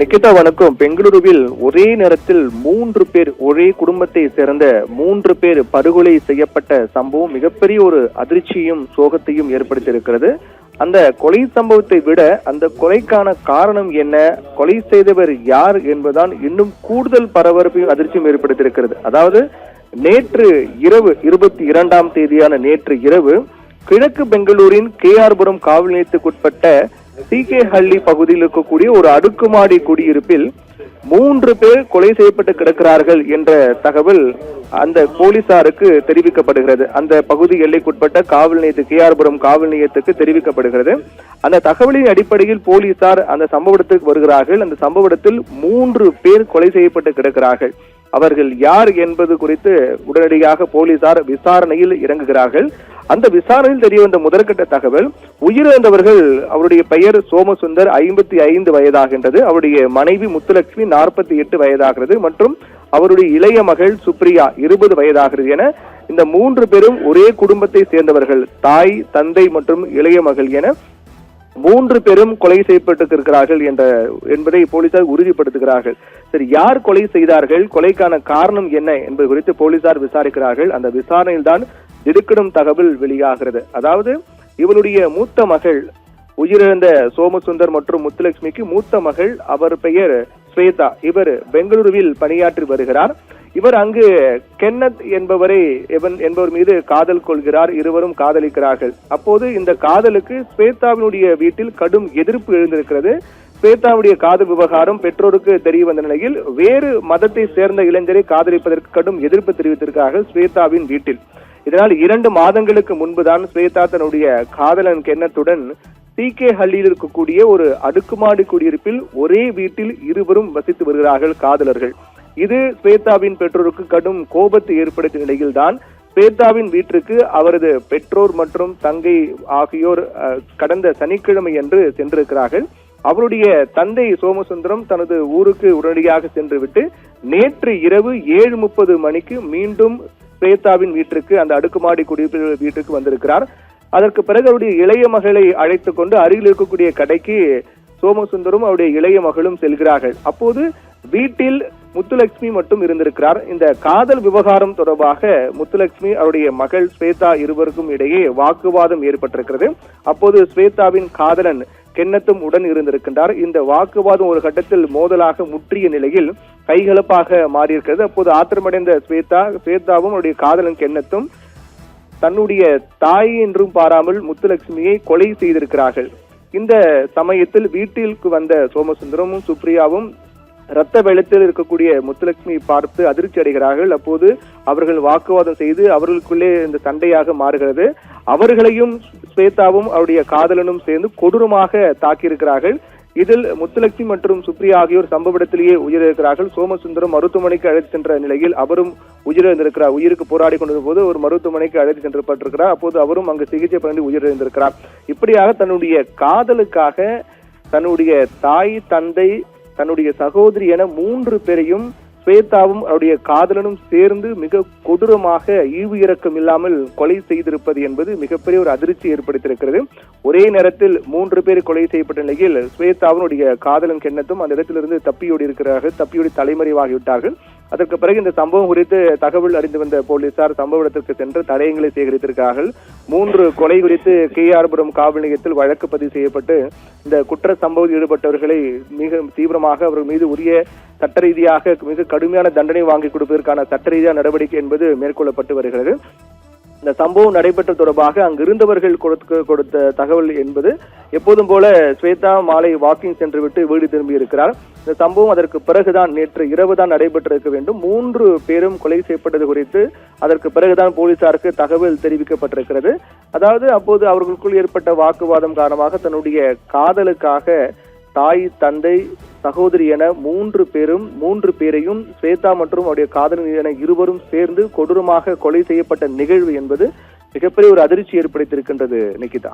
நிகிதா வணக்கம். பெங்களூருவில் ஒரே நேரத்தில் 3 பேர், ஒரே குடும்பத்தை சேர்ந்த 3 பேர் படுகொலை செய்யப்பட்ட சம்பவம் மிகப்பெரிய ஒரு அதிர்ச்சியும் சோகத்தையும் ஏற்படுத்தியிருக்கிறது. அந்த கொலை சம்பவத்தை விட அந்த கொலைக்கான காரணம் என்ன, கொலை செய்தவர் யார் என்பதுதான் இன்னும் கூடுதல் பரபரப்பையும் அதிர்ச்சியும் ஏற்படுத்தியிருக்கிறது. அதாவது நேற்று இரவு 22ஆம் தேதியான நேற்று இரவு கிழக்கு பெங்களூரின் கேஆர்புரம் காவல் நிலையத்துக்குட்பட்ட சி.கே. ஹள்ளி பகுதியில் இருக்கக்கூடிய ஒரு அடுக்குமாடி குடியிருப்பில் 3 பேர் கொலை செய்யப்பட்டு கிடக்கிறார்கள் என்ற தகவல் அந்த போலீசாருக்கு தெரிவிக்கப்படுகிறது. அந்த பகுதி எல்லைக்குட்பட்ட காவல் நிலையத்து கேஆர்புரம் காவல் நிலையத்துக்கு தெரிவிக்கப்படுகிறது. அந்த தகவலின் அடிப்படையில் போலீசார் அந்த சம்பவத்துக்கு வருகிறார்கள். அந்த சம்பவத்தில் 3 பேர் கொலை செய்யப்பட்டு கிடக்கிறார்கள். அவர்கள் யார் என்பது குறித்து உடனடியாக போலீசார் விசாரணையில் இறங்குகிறார்கள். அந்த விசாரணையில் தெரிய வந்த முதற்கட்ட தகவல், உயிரிழந்தவர்கள் அவருடைய பெயர் சோமசுந்தர், 55 வயதாகின்றது. அவருடைய மனைவி முத்துலட்சுமி 48 வயதாகிறது மற்றும் அவருடைய இளைய மகள் சுப்ரியா 20 வயதாகிறது என இந்த 3 பேரும் ஒரே குடும்பத்தை சேர்ந்தவர்கள். தாய், தந்தை மற்றும் இளைய மகள் என 3 பேரும் கொலை செய்யப்பட்டிருக்கிறார்கள் என்பதை போலீசார் உறுதிப்படுத்துகிறார்கள். சரி, யார் கொலை செய்தார்கள், கொலைக்கான காரணம் என்ன என்பது குறித்து போலீசார் விசாரிக்கிறார்கள். அந்த விசாரணையில் தான் திடுக்கிடும் தகவல் வெளியாகிறது. அதாவது இவருடைய மூத்த மகள், உயிரிழந்த சோமசுந்தர் மற்றும் முத்துலட்சுமிக்கு மூத்த மகள், அவர் பெயர் ஸ்வேதா. இவர் பெங்களூருவில் பணியாற்றி வருகிறார். இவர் அங்கு கென்னத் என்பவர் மீது காதல் கொள்கிறார். இருவரும் காதலிக்கிறார்கள். அப்போது இந்த காதலுக்கு ஸ்வேதாவினுடைய வீட்டில் கடும் எதிர்ப்பு எழுந்திருக்கிறது. ஸ்வேதாவுடைய காதல் விவகாரம் பெற்றோருக்கு தெரிய வந்த நிலையில் வேறு மதத்தை சேர்ந்த இளைஞரை காதலிப்பதற்கு கடும் எதிர்ப்பு தெரிவித்திருக்கிறார்கள் ஸ்வேதாவின் வீட்டில். இதனால் 2 மாதங்களுக்கு முன்புதான் ஸ்வேதா தன்னுடைய காதலன் கென்னத்துடன் சி.கே. ஹள்ளியில் இருக்கக்கூடிய ஒரு அடுக்குமாடி குடியிருப்பில் ஒரே வீட்டில் இருவரும் வசித்து வருகிறார்கள் காதலர்கள். இது ஸ்வேதாவின் பெற்றோருக்கு கடும் கோபத்தை ஏற்படுத்திய நிலையில்தான் ஸ்வேதாவின் வீட்டிற்கு அவரது பெற்றோர் மற்றும் தங்கை ஆகியோர் கடந்த சனிக்கிழமை அன்று சென்றிருக்கிறார்கள். அவருடைய தந்தை சோமசுந்தரம் தனது ஊருக்கு உடனடியாக சென்றுவிட்டு நேற்று இரவு 7:30 மணிக்கு மீண்டும் ஸ்வேதாவின் வீட்டிற்கு, அந்த அடுக்குமாடி குடியிருப்பு வீட்டுக்கு வந்திருக்கிறார். அதற்கு பிறகு அவருடைய இளைய மகளை அழைத்துக் கொண்டு அருகில் இருக்கக்கூடிய கடைக்கு சோமசுந்தரும் அவருடைய இளைய மகளும் செல்கிறார்கள். அப்போது வீட்டில் முத்துலட்சுமி மட்டும் இருந்திருக்கிறார். இந்த காதல் விவகாரம் தொடர்பாக முத்துலட்சுமி, அவருடைய மகள் ஸ்வேதா இருவருக்கும் இடையே வாக்குவாதம் ஏற்பட்டிருக்கிறது. அப்போது ஸ்வேதாவின் காதலன் கென்னத்தும் உடன் இருந்திருக்கின்றார். இந்த வாக்குவாதம் ஒரு கட்டத்தில் மோதலாக முற்றிய நிலையில் கைகலப்பாக மாறியிருக்கிறது. அப்போது ஆத்திரமடைந்த ஸ்வேதாவும் அவருடைய காதலன் கென்னத்தும் தன்னுடைய தாய் என்றும் பாராமல் முத்துலட்சுமியை கொலை செய்திருக்கிறார்கள். இந்த சமயத்தில் வீட்டிற்கு வந்த சோமசுந்தரமும் சுப்ரியாவும் இரத்த வெள்ளத்தில் இருக்கக்கூடிய முத்துலட்சுமியை பார்த்து அதிர்ச்சி அடைகிறார்கள். அப்போது அவர்கள் வாக்குவாதம் செய்து அவர்களுக்குள்ளே இந்த சண்டையாக மாறுகிறது. அவர்களையும் ஸ்வேதாவும் அவருடைய காதலனும் சேர்ந்து கொடூரமாக தாக்கியிருக்கிறார்கள். இதில் முத்துலட்சுமி மற்றும் சுப்ரியா ஆகியோர் சம்பவ இடத்திலேயே உயிரிழக்கிறார்கள். சோமசுந்தரம் மருத்துவமனைக்கு அழைத்து சென்ற நிலையில் அவரும் உயிரிழந்திருக்கிறார். உயிருக்கு போராடி கொண்டிருந்த போது ஒரு மருத்துவமனைக்கு அழைத்து சென்றப்பட்டிருக்கிறார். அப்போது அவரும் அங்கு சிகிச்சை பண்ணி உயிரிழந்திருக்கிறார். இப்படியாக தன்னுடைய காதலுக்காக தன்னுடைய தாய், தந்தை, தன்னுடைய சகோதரி என 3 பேரையும் ஸ்வேதாவும் அவருடைய காதலனும் சேர்ந்து மிக கொடூரமாக ஈவு இரக்கம் இல்லாமல் கொலை செய்திருப்பது என்பது மிகப்பெரிய ஒரு அதிர்ச்சி ஏற்படுத்தியிருக்கிறது. ஒரே நேரத்தில் 3 பேர் கொலை செய்யப்பட்ட நிலையில் ஸ்வேதாவினுடைய காதலன் கென்னத்தும் அந்த இடத்திலிருந்து தப்பியோடி தலைமறைவாகிவிட்டார்கள். அதற்கு பிறகு இந்த சம்பவம் குறித்து தகவல் அறிந்து வந்த போலீசார் சம்பவ இடத்திற்கு சென்று தடயங்களை சேகரித்திருக்கிறார்கள். 3 கொலை குறித்து கேஆர்புரம் காவல் நிலையத்தில் வழக்கு பதிவு செய்யப்பட்டு இந்த குற்ற சம்பவத்தில் ஈடுபட்டவர்களை மிக தீவிரமாக அவர்கள் மீது உரிய சட்ட ரீதியாக மிக கடுமையான தண்டனை வாங்கி கொடுப்பதற்கான சட்ட ரீதியான நடவடிக்கை என்பது மேற்கொள்ளப்பட்டு வருகிறது. இந்த சம்பவம் நடைபெற்ற தொடர்பாக அங்கிருந்தவர்கள் கொடுத்த தகவல் என்பது எப்போதும் போல ஸ்வேதா மாலை வாக்கிங் சென்றுவிட்டு வீடு திரும்பி இருக்கிறார். இந்த சம்பவம் அதற்கு பிறகுதான் நேற்று இரவுதான் நடைபெற்றிருக்க வேண்டும். 3 பேரும் கொலை செய்யப்பட்டது குறித்து அதற்கு பிறகுதான் போலீசாருக்கு தகவல் தெரிவிக்கப்பட்டிருக்கிறது. அதாவது அப்போது அவர்களுக்குள் ஏற்பட்ட வாக்குவாதம் காரணமாக தன்னுடைய காதலுக்காக தாய், தந்தை, சகோதரி என 3 பேரையும் ஸ்வேதா மற்றும் அவருடைய காதலன் என இருவரும் சேர்ந்து கொடூரமாக கொலை செய்யப்பட்ட நிகழ்வு என்பது மிகப்பெரிய ஒரு அதிர்ச்சி ஏற்படுத்தியிருக்கின்றது. நிகிதா.